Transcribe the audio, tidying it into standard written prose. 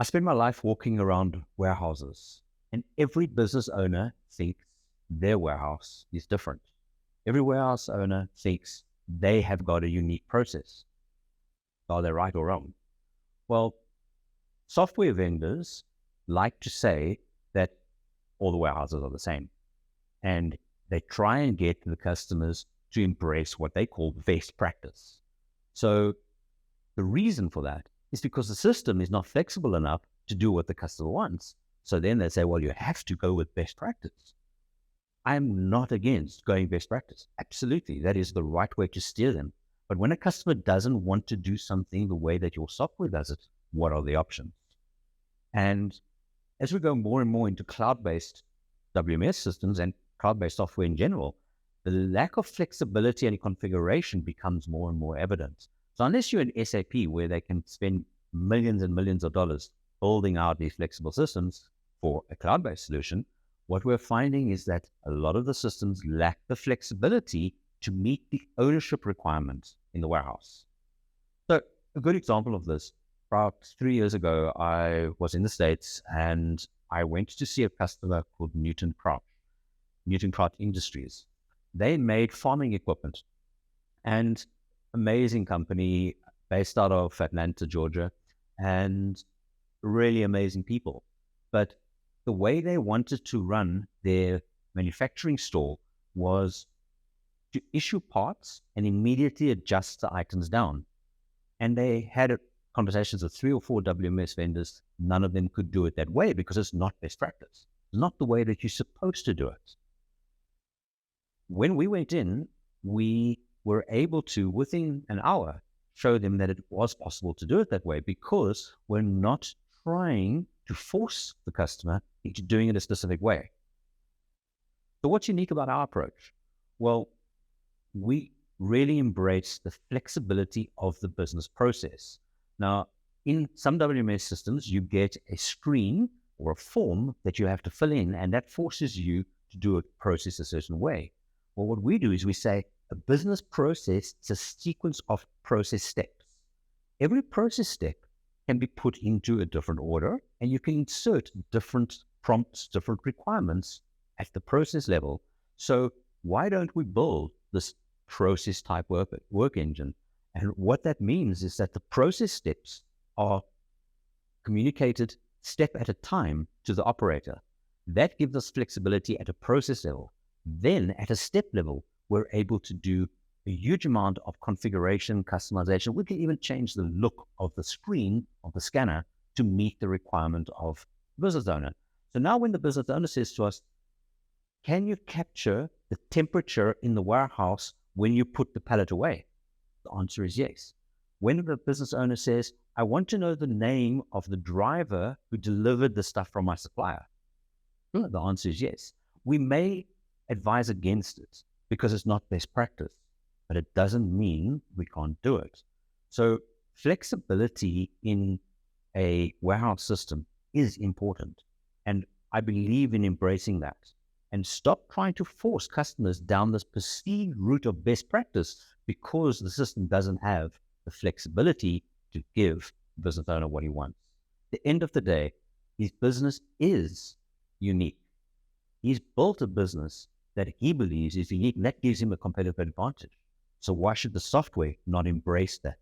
I spend my life walking around warehouses, and every business owner thinks their warehouse is different. Every warehouse owner thinks they have got a unique process. Are they right or wrong? Well, software vendors like to say that all the warehouses are the same, and they try and get the customers to embrace what they call best practice. So the reason for that is because the system is not flexible enough to do what the customer wants. So then they say, well, you have to go with best practice. I'm not against going best practice. Absolutely. That is the right way to steer them. But when a customer doesn't want to do something the way that your software does it, what are the options? And as we go more and more into cloud-based WMS systems and cloud-based software in general, the lack of flexibility and configuration becomes more and more evident. So unless you're in SAP, where they can spend millions and millions of dollars building out these flexible systems for a cloud-based solution, what we're finding is that a lot of the systems lack the flexibility to meet the ownership requirements in the warehouse. So a good example of this, about 3 years ago, I was in the States and I went to see a customer called Newton Kraft Industries. They made farming equipment, and amazing company based out of Atlanta, Georgia, and really amazing people. But the way they wanted to run their manufacturing store was to issue parts and immediately adjust the items down. And they had conversations with 3 or 4 WMS vendors. None of them could do it that way because it's not best practice. It's not the way that you're supposed to do it. When we went in, we were able to, within an hour, show them that it was possible to do it that way because we're not trying to force the customer into doing it a specific way. So what's unique about our approach? Well, we really embrace the flexibility of the business process. Now, in some WMS systems, you get a screen or a form that you have to fill in, and that forces you to do a process a certain way. Well, what we do is we say a business process is a sequence of process steps. Every process step can be put into a different order, and you can insert different prompts, different requirements at the process level. So why don't we build this process type work engine? And what that means is that the process steps are communicated step at a time to the operator. That gives us flexibility at a process level. Then at a step level, we're able to do a huge amount of configuration, customization. We can even change the look of the screen of the scanner to meet the requirement of the business owner. So now when the business owner says to us, can you capture the temperature in the warehouse when you put the pallet away? The answer is yes. When the business owner says, I want to know the name of the driver who delivered the stuff from my supplier, the answer is yes. We may advise against it because it's not best practice, but it doesn't mean we can't do it. So flexibility in a warehouse system is important. And I believe in embracing that. And stop trying to force customers down this perceived route of best practice because the system doesn't have the flexibility to give the business owner what he wants. At the end of the day, his business is unique. He's built a business that he believes is unique, and that gives him a competitive advantage. So why should the software not embrace that?